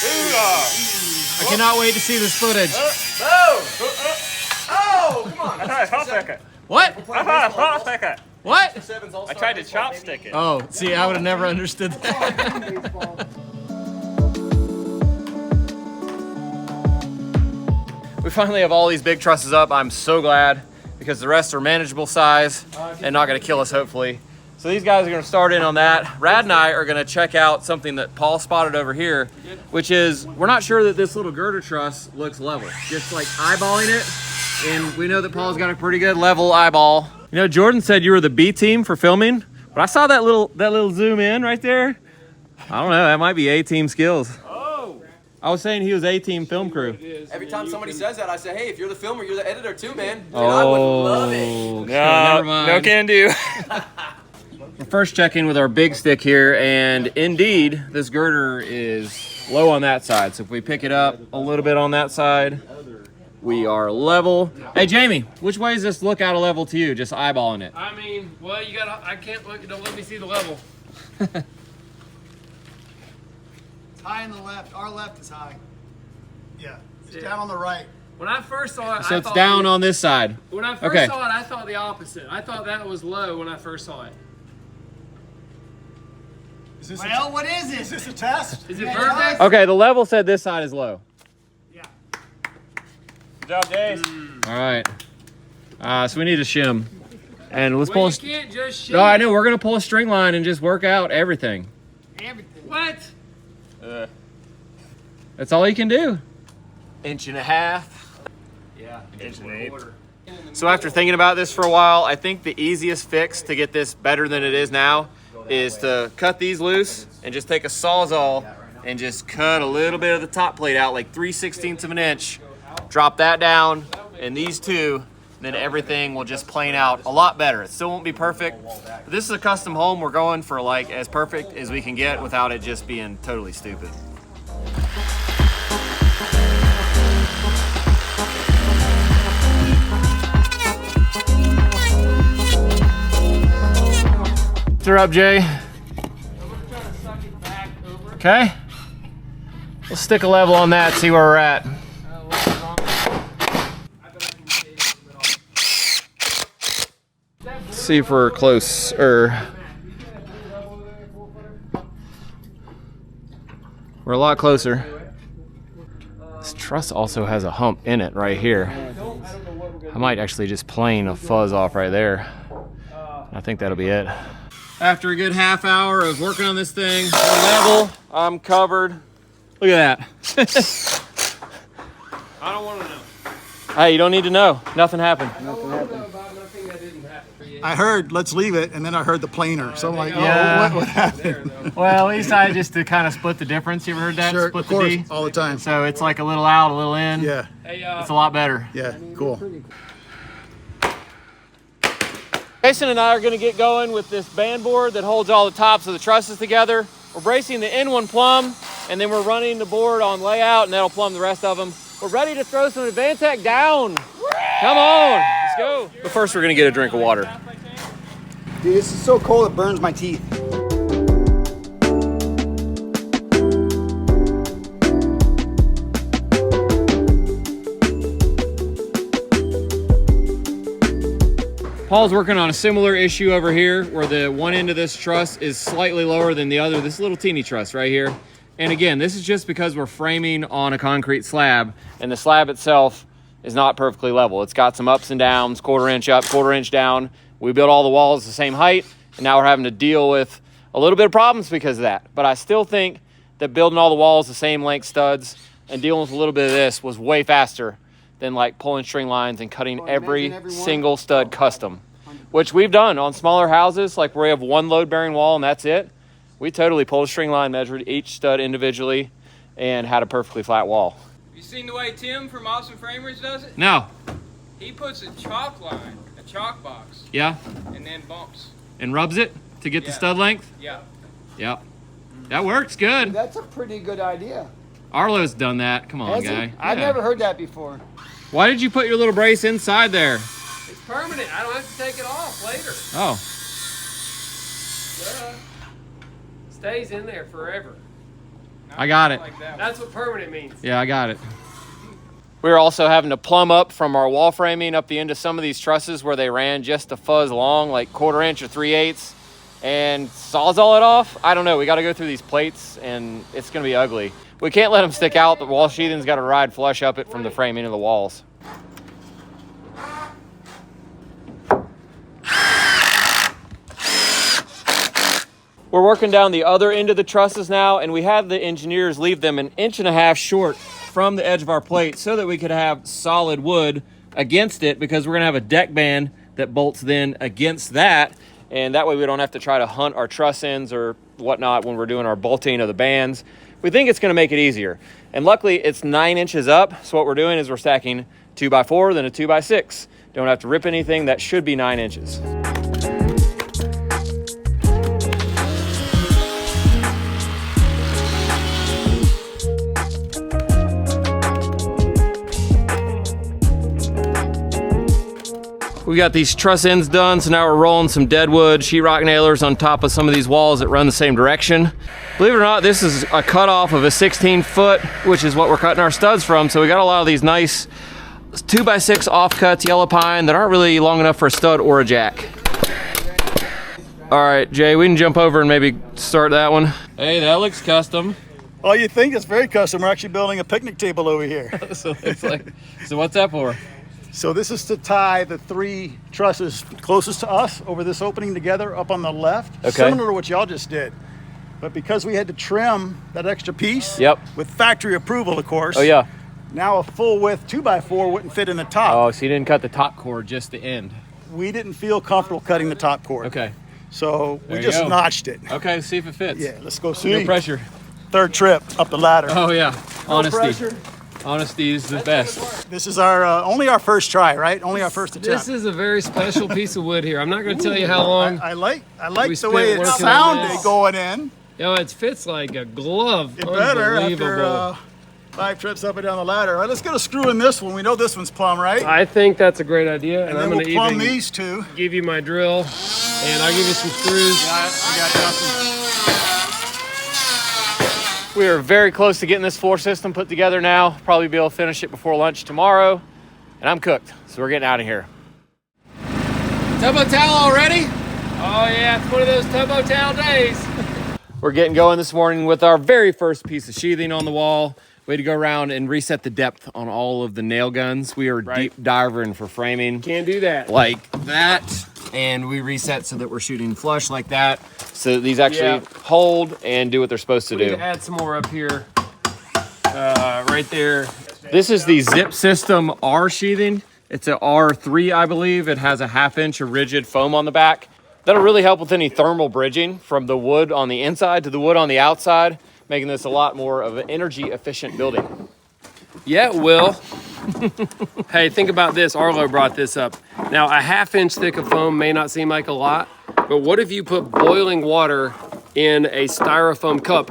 I cannot wait to see this footage. Oh, come on. I tried to chopstick it. What? I tried to chopstick it. What? I tried to chopstick it. Oh, see, I would have never understood that. We finally have all these big trusses up. I'm so glad because the rest are manageable size and not gonna kill us, hopefully. So these guys are gonna start in on that. Rad and I are gonna check out something that Paul spotted over here, which is, we're not sure that this little girder truss looks level. Just like eyeballing it, and we know that Paul's got a pretty good level eyeball. You know, Jordan said you were the B team for filming, but I saw that little zoom in right there. I don't know, that might be A-team skills. Oh. I was saying he was A-team film crew. Every time somebody says that, I say, hey, if you're the filmer, you're the editor too, man. And I would love it. Never mind. No can do. We're first checking with our big stick here, and indeed, this girder is low on that side. So if we pick it up a little bit on that side, we are level. Hey, Jamie, which way does this look out of level to you? Just eyeballing it. I mean, well, you gotta, I can't look, don't let me see the level. It's high on the left. Our left is high. Yeah. It's down on the right. When I first saw it, So I it's thought down on this side. When I first Okay. saw it, I thought the opposite. I thought that was low when I first saw it. Is this what is it? Is this a test? Is it perfect? Okay, the level said this side is low. Yeah. Good job, Jace. All right. So we need to shim. And let's Well, pull you can't just shoot. No, I know. We're going to pull a string line and just work out everything. Everything. What? That's all you can do. 1.5 inches. Yeah. Inch and 8. So after thinking about this for a while, I think the easiest fix to get this better than it is now is to cut these loose and just take a Sawzall and just cut a little bit of the top plate out, like 3/16 of an inch. Drop that down, and these two, then everything will just plane out a lot better. It still won't be perfect. But this is a custom home. We're going for like as perfect as we can get without it just being totally stupid. Her up, Jay. Okay. We'll stick a level on that, see where we're at. See if we're close, we're a lot closer. This truss also has a hump in it right here. I might actually just plane a fuzz off right there. I think that'll be it. After a good half hour of working on this thing, we're level, I'm covered. Look at that. I don't want to know. Hey, you don't need to know. Nothing happened. I don't want to know about nothing that didn't happen. I heard, let's leave it, and then I heard the planer. So I'm like, oh, Yeah. what happened? Well, at least I just to kind of split the difference. You ever heard that? Sure, Split of course, the D. all the time. So it's like a little out, a little in. Yeah, Hey, It's a lot better. yeah, cool. Jason and I are going to get going with this band board that holds all the tops of the trusses together. We're bracing the end one plumb, and then we're running the board on layout, and that'll plumb the rest of them. We're ready to throw some Advantech down. Come on, let's go. But first, we're going to get a drink of water. Dude, this is so cold it burns my teeth. Paul's working on a similar issue over here where the one end of this truss is slightly lower than the other, this little teeny truss right here. And again, this is just because we're framing on a concrete slab, and the slab itself is not perfectly level. It's got some ups and downs, 1/4 inch up, 1/4 inch down. We built all the walls the same height, and now we're having to deal with a little bit of problems because of that. But I still think that building all the walls the same length studs and dealing with a little bit of this was way faster than like pulling string lines and cutting every single stud custom, which we've done on smaller houses, like where we have one load bearing wall and that's it. We totally pulled a string line, measured each stud individually, and had a perfectly flat wall. You seen the way Tim from Awesome Framers does it? No. He puts a chalk line, a chalk box, Yeah. and then bumps. And rubs it to get the stud length. Yeah. Yep. That works good. That's a pretty good idea. Arlo's done that. Come on, Has guy. he? I've Yeah. never heard that before. Why did you put your little brace inside there? It's permanent. I don't have to take it off later. Oh. Stays in there forever. I got it. Like that. That's what permanent means. Yeah, I got it. We're also having to plumb up from our wall framing up the end of some of these trusses where they ran just a fuzz long, like 1/4 inch or 3/8, and sawzall it off. I don't know. We got to go through these plates, and it's going to be ugly. We can't let them stick out. The wall sheathing's got to ride flush up it from the frame into the walls. We're working down the other end of the trusses now, and we had the engineers leave them 1.5 inches short from the edge of our plate so that we could have solid wood against it, because we're gonna have a deck band that bolts then against that, and that way we don't have to try to hunt our truss ends or whatnot when we're doing our bolting of the bands. We think it's gonna make it easier. And luckily it's 9 inches up, so what we're doing is we're stacking 2x4, then a 2x6. Don't have to rip anything. That should be 9 inches. We got these truss ends done, so now we're rolling some dead wood sheetrock nailers on top of some of these walls that run the same direction. Believe it or not, this is a cutoff of a 16-foot, which is what we're cutting our studs from. So we got a lot of these nice 2x6 offcuts, yellow pine, that aren't really long enough for a stud or a jack. All right, Jay, we can jump over and maybe start that one. Hey, that looks custom. Oh, you think it's very custom. We're actually building a picnic table over here. So it's like, so what's that for? So this is to tie the 3 trusses closest to us over this opening together up on the left. Okay. Similar to what y'all just did. But because we had to trim that extra piece, Yep. with factory approval, of course. Oh yeah. Now a full width 2x4 wouldn't fit in the top. Oh, so you didn't cut the top cord, just the end. We didn't feel comfortable cutting the top cord. Okay. So we There you just go. notched it. Okay, see if it fits. Yeah, let's go see. No pressure. 3rd trip up the ladder. Oh yeah, No honesty. pressure. Honesty is the best. This is our only our first try, right? Only our first attempt. This is a very special piece of wood here. I'm not going to tell you how long. I like We the way spent it working on sounded this. going in. You know, it fits like a glove. It better Unbelievable. after 5 trips up and down the ladder. All right, let's get a screw in this one. We know this one's plumb, right? I think that's a great idea, and And I'm then going we'll to plumb even these 2. give you my drill, and I'll give you some screws. I got Justin. We are very close to getting this floor system put together now. Probably be able to finish it before lunch tomorrow. And I'm cooked, so we're getting out of here. Tubbo towel already? Oh yeah, it's one of those tubbo towel days. We're getting going this morning with our very first piece of sheathing on the wall. We had to go around and reset the depth on all of the nail guns. We are deep diving for framing. Can't do that. Like that. And we reset so that we're shooting flush like that. So that these actually hold and do what they're supposed to We need do. to add some more up here. Right there. This is the Zip System R sheathing. It's a R3, I believe. It has a 1/2 inch of rigid foam on the back. That'll really help with any thermal bridging from the wood on the inside to the wood on the outside, making this a lot more of an energy efficient building. Yeah, it will. Hey, think about this. Arlo brought this up. Now, a 1/2 inch thick of foam may not seem like a lot, but what if you put boiling water in a styrofoam cup?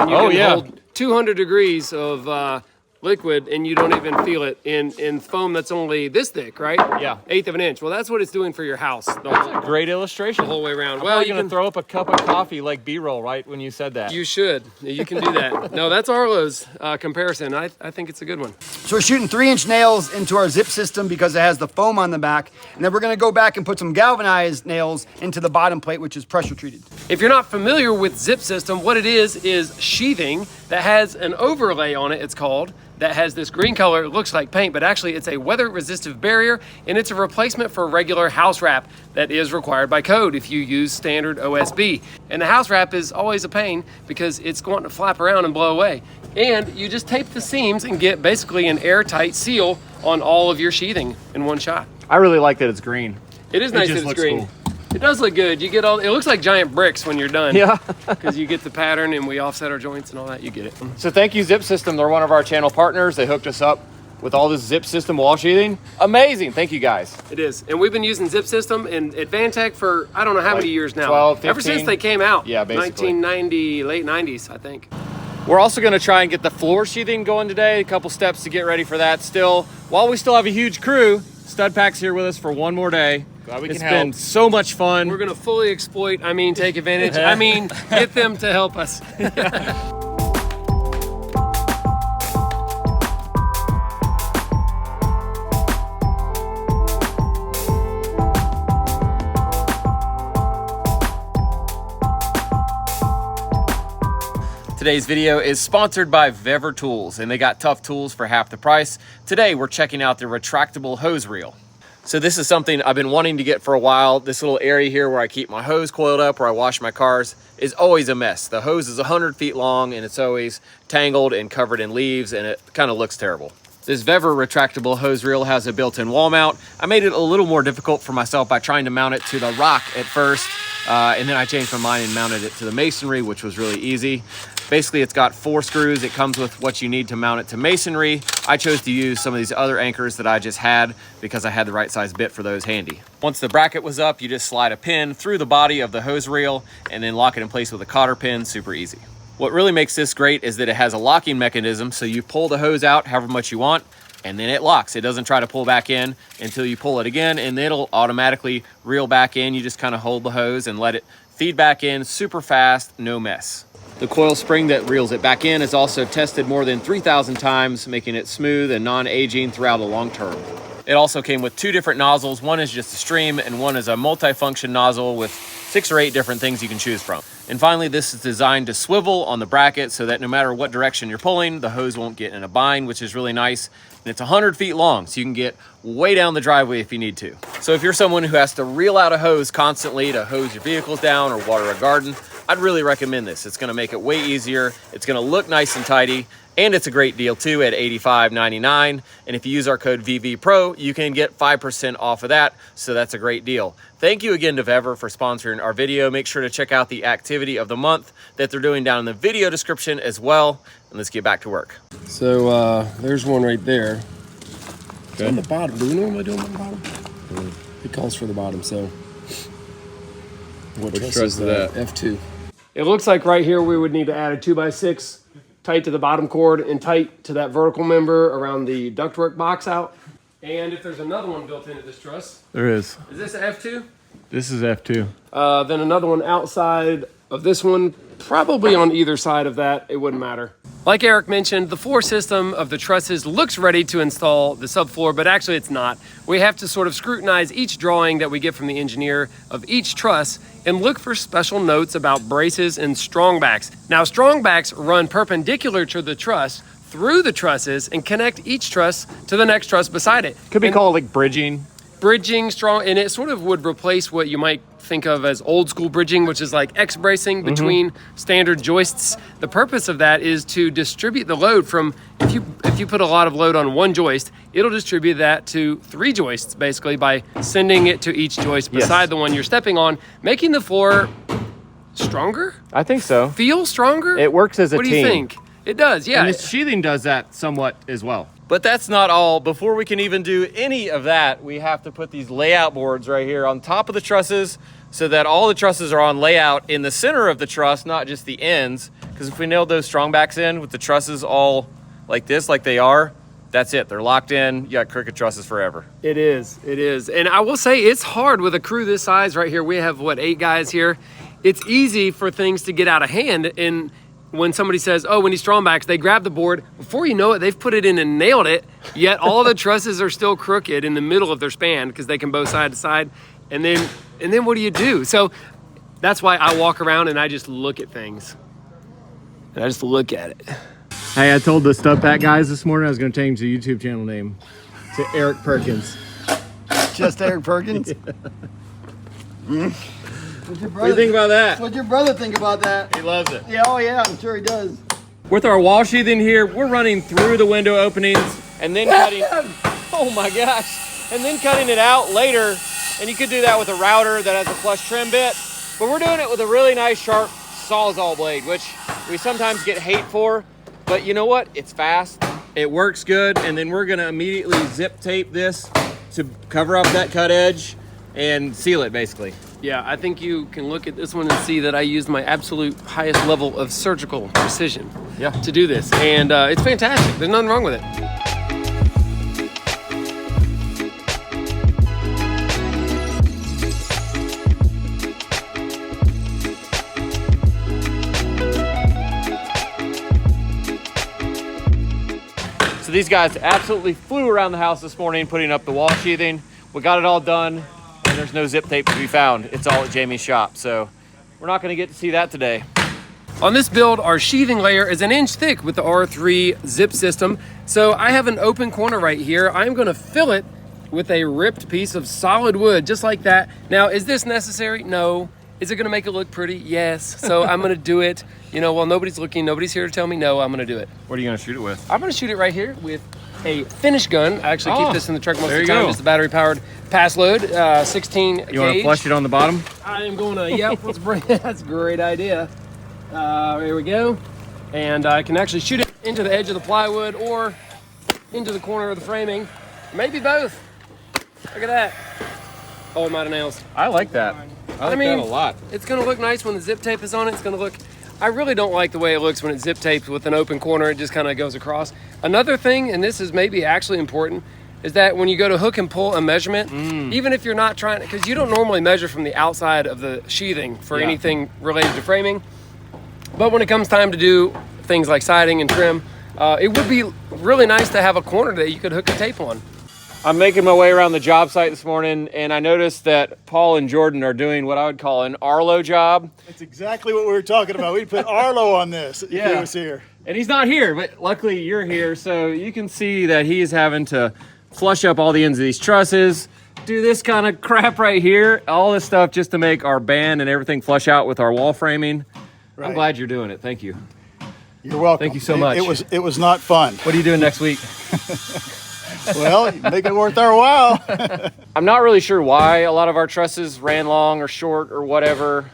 And you can hold 200 degrees of liquid and you don't even feel it in foam that's only this thick, right? Yeah. 1/8 of an inch. Well, that's what it's doing for your house the Great illustration. whole way around. Well, you're you gonna can throw up a cup of coffee like B-roll right when you said that. You should. You can do that. No, that's Arlo's comparison. I think it's a good one. So we're shooting 3-inch nails into our zip system because it has the foam on the back. And then we're gonna go back and put some galvanized nails into the bottom plate, which is pressure treated. If you're not familiar with zip system, what it is sheathing that has an overlay on it, it's called, that has this green color. It looks like paint, but actually it's a weather resistive barrier, and it's a replacement for regular house wrap that is required by code if you use standard OSB. And the house wrap is always a pain because it's going to flap around and blow away. And you just tape the seams and get basically an airtight seal on all of your sheathing in one shot. I really like that it's green. It is nice just that it's looks green. cool. It does look good. You get all, it looks like giant bricks when you're done. Yeah. Because you get the pattern and we offset our joints and all that, you get it. So thank you, Zip System. They're one of our channel partners. They hooked us up with all this Zip System wall sheathing. Amazing. Thank you, guys. It is. And we've been using Zip System and Advantech for I don't know how many years now. 12, 15? Ever since they came out. Yeah, basically. 1990, late 90s, I think. We're also going to try and get the floor sheathing going today. A couple steps to get ready for that still. While we still have a huge crew, Stud Pack's here with us for one more day. Glad we It's can been help. so much fun. We're going to fully exploit, take advantage, get them to help us. Today's video is sponsored by Vever Tools, and they got tough tools for half the price. Today, we're checking out the retractable hose reel. So this is something I've been wanting to get for a while. This little area here where I keep my hose coiled up, where I wash my cars, is always a mess. The hose is 100 feet long and it's always tangled and covered in leaves, and it kind of looks terrible. This Vever retractable hose reel has a built-in wall mount. I made it a little more difficult for myself by trying to mount it to the rock at first, and then I changed my mind and mounted it to the masonry, which was really easy. Basically, it's got 4 screws. It comes with what you need to mount it to masonry. I chose to use some of these other anchors that I just had because I had the right size bit for those handy. Once the bracket was up, you just slide a pin through the body of the hose reel and then lock it in place with a cotter pin. Super easy. What really makes this great is that it has a locking mechanism, so you pull the hose out however much you want, and then it locks. It doesn't try to pull back in until you pull it again, and then it'll automatically reel back in. You just kind of hold the hose and let it feed back in super fast, no mess. The coil spring that reels it back in is also tested more than 3,000 times, making it smooth and non-aging throughout the long term. It also came with 2 different nozzles. One is just a stream and one is a multi-function nozzle with 6 or 8 different things you can choose from. And finally, this is designed to swivel on the bracket so that no matter what direction you're pulling, the hose won't get in a bind, which is really nice. And it's 100 feet long, so you can get way down the driveway if you need to. So if you're someone who has to reel out a hose constantly to hose your vehicles down or water a garden, I'd really recommend this. It's gonna make it way easier. It's gonna look nice and tidy. And it's a great deal too at $85.99. And if you use our code VVPRO, you can get 5% off of that. So that's a great deal. Thank you again to Vever for sponsoring our video. Make sure to check out the activity of the month that they're doing down in the video description as well. And let's get back to work. So there's one right there. It's on the bottom. Do we normally do them on the bottom? It calls for the bottom, so. What truss is that? F2. It looks like right here we would need to add a 2x6 tight to the bottom cord and tight to that vertical member around the ductwork box out. And if there's another one built into this truss. There is. Is this an F2? This is F2. Then another one outside of this one, probably on either side of that, it wouldn't matter. Like Eric mentioned, the floor system of the trusses looks ready to install the subfloor, but actually it's not. We have to sort of scrutinize each drawing that we get from the engineer of each truss and look for special notes about braces and strongbacks. Now, strongbacks run perpendicular to the truss through the trusses and connect each truss to the next truss beside it. Could be called like bridging. Bridging, strong, and it sort of would replace what you might think of as old school bridging, which is like X bracing between standard joists. The purpose of that is to distribute the load from, if you put a lot of load on one joist, it'll distribute that to 3 joists basically by sending it to each joist beside the one you're stepping on, making the floor stronger? I think so. Feel stronger? It works as a team. What do you think? It does, yeah. And this sheathing does that somewhat as well. But that's not all. Before we can even do any of that, we have to put these layout boards right here on top of the trusses so that all the trusses are on layout in the center of the truss, not just the ends. Because if we nailed those strongbacks in with the trusses all like this, like they are, that's it. They're locked in. You got crooked trusses forever. It is. It is. And I will say it's hard with a crew this size right here. We have, what, 8 guys here? It's easy for things to get out of hand. And when somebody says, oh, we need strongbacks, they grab the board. Before you know it, they've put it in and nailed it, yet all the trusses are still crooked in the middle of their span because they can bow side to side. And then what do you do? So that's why I walk around and I just look at things. And I just look at it. Hey, I told the Strongback guys this morning I was going to change the YouTube channel name to Eric Perkins. Just Eric Perkins? What do you think about that? What'd your brother think about that? He loves it. Yeah, oh yeah, I'm sure he does. With our wall sheathing here, we're running through the window openings and then cutting, oh my gosh, and then cutting it out later. And you could do that with a router that has a flush trim bit, but we're doing it with a really nice sharp Sawzall blade, which we sometimes get hate for, but you know what? It's fast, it works good, and then we're gonna immediately zip tape this to cover up that cut edge and seal it basically. Yeah, I think you can look at this one and see that I used my absolute highest level of surgical precision to do this. And it's fantastic. There's nothing wrong with it. So these guys absolutely flew around the house this morning putting up the wall sheathing. We got it all done. And there's no zip tape to be found. It's all at Jamie's shop, so we're not going to get to see that today. On this build, our sheathing layer is 1 inch thick with the R3 zip system. So I have an open corner right here. I'm gonna fill it with a ripped piece of solid wood, just like that. Now, is this necessary? No. Is it gonna make it look pretty? Yes. So I'm gonna do it. You know, while nobody's looking, nobody's here to tell me no, I'm gonna do it. What are you gonna shoot it with? I'm gonna shoot it right here with a finish gun. I actually keep this in the truck most of the you time. go. Just a battery powered pass load, 16 gauge. You wanna flush it on the bottom? I am gonna, yep, let's bring, that's a great idea. Here we go. And I can actually shoot it into the edge of the plywood or into the corner of the framing. Maybe both. Look at that. Oh, I'm out of nails. I like that. I like that a lot. It's gonna look nice when the zip tape is on it. It's gonna look, I really don't like the way it looks when it's zip taped with an open corner. It just kind of goes across. Another thing, and this is maybe actually important, is that when you go to hook and pull a measurement, even if you're not trying, because you don't normally measure from the outside of the sheathing for anything related to framing, but when it comes time to do things like siding and trim, it would be really nice to have a corner that you could hook a tape on. I'm making my way around the job site this morning, and I noticed that Paul and Jordan are doing what I would call an Arlo job. That's exactly what we were talking about. We'd put Arlo on this if he was here. And he's not here, but luckily you're here, so you can see that he's having to flush up all the ends of these trusses, do this kind of crap right here, all this stuff just to make our band and everything flush out with our wall framing. Right. I'm glad you're doing it. Thank you. You're welcome. Thank you so much. It was not fun. What are you doing next week? Well, make it worth our while. I'm not really sure why a lot of our trusses ran long or short or whatever.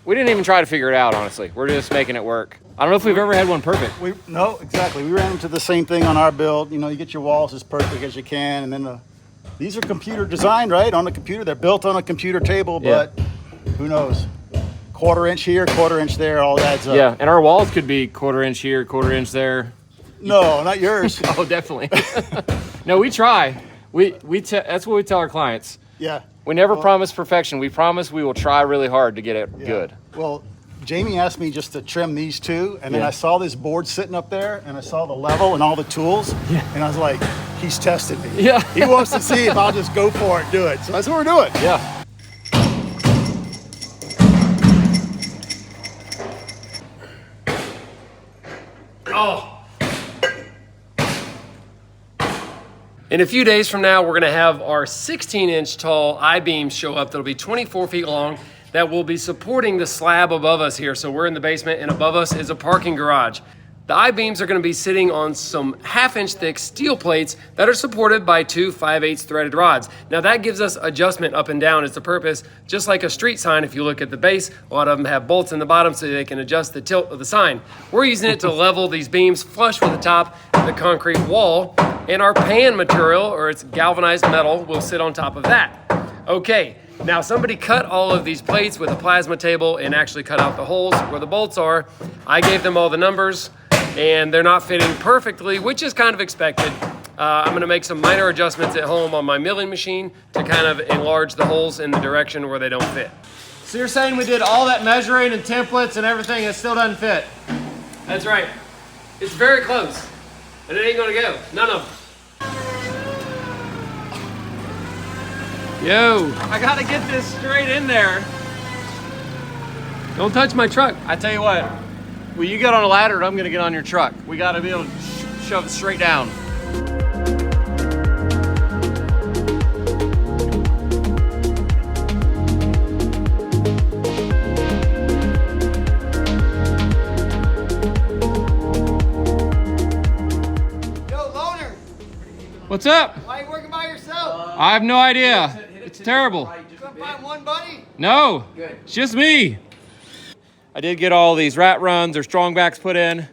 We didn't even try to figure it out, honestly. We're just making it work. I don't know if we've ever had one perfect. No, exactly. We ran into the same thing on our build. You know, you get your walls as perfect as you can, and then these are computer designed, right? On the computer. They're built on a computer table, but who knows? 1/4 inch here, 1/4 inch there, all adds up. Yeah, and our walls could be 1/4 inch here, 1/4 inch there. No, not yours. Oh, definitely. No, we try. That's what we tell our clients. Yeah. We never promise perfection. We promise we will try really hard to get it good. Well, Jamie asked me just to trim these two, and then I saw this board sitting up there, and I saw the level and all the tools, and I was like, he's testing me. Yeah. He wants to see if I'll just go for it and do it. So that's what we're doing. Yeah. In a few days from now, we're gonna have our 16-inch tall I-beams show up that'll be 24 feet long that will be supporting the slab above us here. So we're in the basement and above us is a parking garage. The I-beams are gonna be sitting on some 1/2 inch thick steel plates that are supported by 2 5/8 threaded rods. Now that gives us adjustment up and down. It's the purpose, just like a street sign. If you look at the base, a lot of them have bolts in the bottom so they can adjust the tilt of the sign. We're using it to level these beams flush with the top of the concrete wall, and our pan material, or it's galvanized metal, will sit on top of that. Okay, now somebody cut all of these plates with a plasma table and actually cut out the holes where the bolts are. I gave them all the numbers, and they're not fitting perfectly, which is kind of expected. I'm gonna make some minor adjustments at home on my milling machine to kind of enlarge the holes in the direction where they don't fit. So you're saying we did all that measuring and templates and everything, it still doesn't fit? That's right. It's very close, and it ain't gonna go. None of them. Yo, I gotta get this straight in there. Don't touch my truck. I tell you what, will you get on a ladder or I'm gonna get on your truck? We gotta be able to shove it straight down. Yo, Loner, What's up? why are you working by yourself? I have no idea. It's terrible. You couldn't find one buddy? No, it's just me. I did get all these rat runs or strongbacks put in.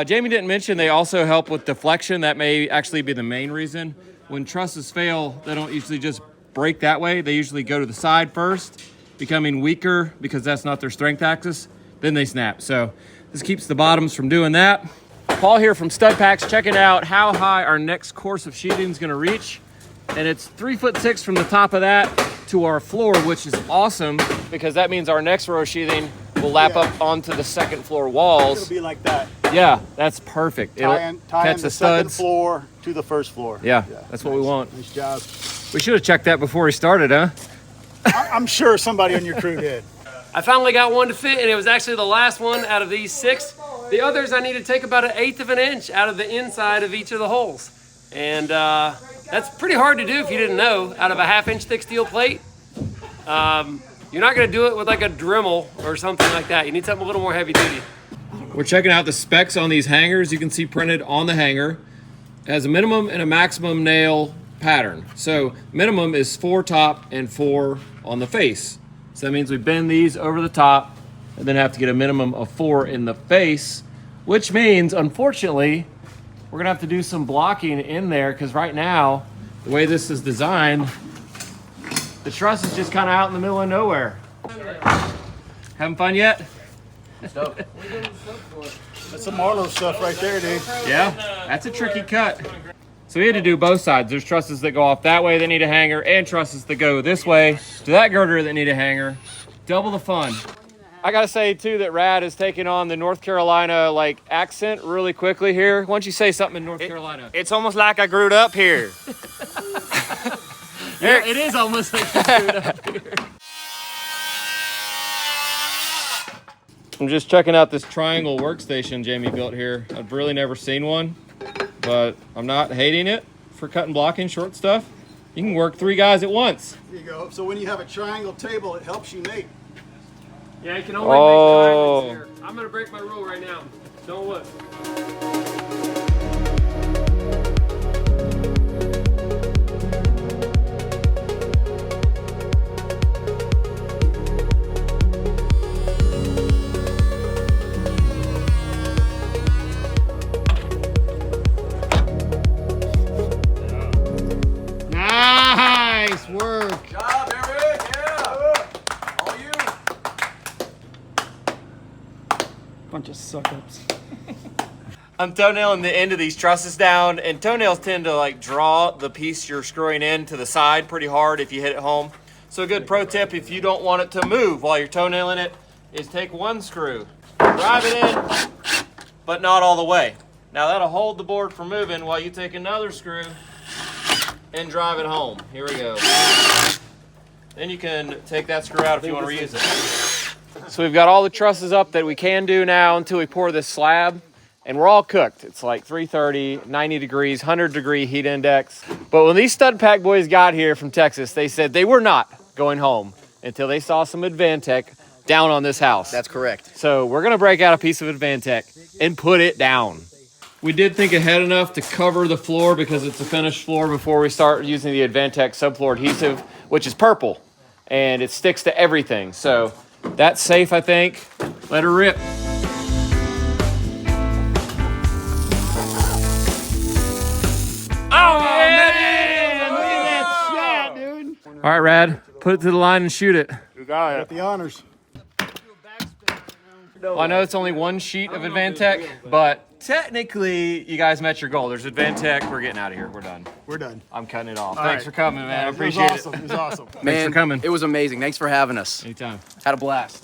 Jamie didn't mention they also help with deflection. That may actually be the main reason. When trusses fail, they don't usually just break that way. They usually go to the side first, becoming weaker because that's not their strength axis. Then they snap. So this keeps the bottoms from doing that. Paul here from Stud Packs checking out how high our next course of sheathing is gonna reach. And it's 3'6" from the top of that to our floor, which is awesome because that means our next row of sheathing will lap up onto the second floor walls. It'll be like that. Yeah, that's perfect. It'll Tie in catch the the second studs. floor to the first floor. Yeah, that's what we want. Nice job. We should have checked that before we started, huh? I'm sure somebody on your crew did. I finally got one to fit, and it was actually the last one out of these 6. The others, I need to take about 1/8 of an inch out of the inside of each of the holes. And that's pretty hard to do if you didn't know. Out of a 1/2 inch thick steel plate, you're not gonna do it with like a Dremel or something like that. You need something a little more heavy duty. We're checking out the specs on these hangers. You can see printed on the hanger. It has a minimum and a maximum nail pattern. So minimum is 4 top and 4 on the face. So that means we bend these over the top and then have to get a minimum of 4 in the face, which means, unfortunately, we're gonna have to do some blocking in there because right now, the way this is designed, the truss is just kind of out in the middle of nowhere. Having fun yet? That's some Marlowe stuff right there, dude. Yeah, that's a tricky cut. So we had to do both sides. There's trusses that go off that way that need a hanger, and trusses that go this way to that girder that need a hanger. Double the fun. I gotta say too that Rad is taking on the North Carolina like accent really quickly here. Why don't you say something in North Carolina? It's almost like I grew up here. Yeah, it is almost like you do it up here. I'm just checking out this triangle workstation Jamie built here. I've really never seen one, but I'm not hating it for cutting, blocking, short stuff. You can work 3 guys at once. There you go. So when you have a triangle table, it helps you mate. Yeah, you can only make triangles here. I'm gonna break my rule right now. Don't look. Nice work. Good job, Eric. Yeah. All you. Bunch of suck-ups. I'm toenailing the end of these trusses down, and toenails tend to like draw the piece you're screwing in to the side pretty hard if you hit it home. So a good pro tip if you don't want it to move while you're toenailing it is take one screw, drive it in, but not all the way. Now that'll hold the board from moving while you take another screw and drive it home. Here we go. Then you can take that screw out if you want to reuse it. So we've got all the trusses up that we can do now until we pour this slab, and we're all cooked. It's like 330, 90 degrees, 100-degree heat index. But when these stud pack boys got here from Texas, they said they were not going home until they saw some Advantech down on this house. That's correct. So we're gonna break out a piece of Advantech and put it down. We did think ahead enough to cover the floor because it's a finished floor before we start using the Advantech subfloor adhesive, which is purple, and it sticks to everything. So that's safe, I think. Let her rip. Oh, man! Look at that shot, dude. All right, Rad, put it to the line and shoot it. You got Got the honors. Well, I know it's only one sheet of Advantech, but technically, you guys met your goal. There's Advantech. We're getting out of here. We're done. We're done. I'm cutting it off. All Thanks right. for coming, man. I It was appreciate awesome. It was awesome. Man, for coming. it was amazing. Thanks for having us. it. Anytime. Had a blast.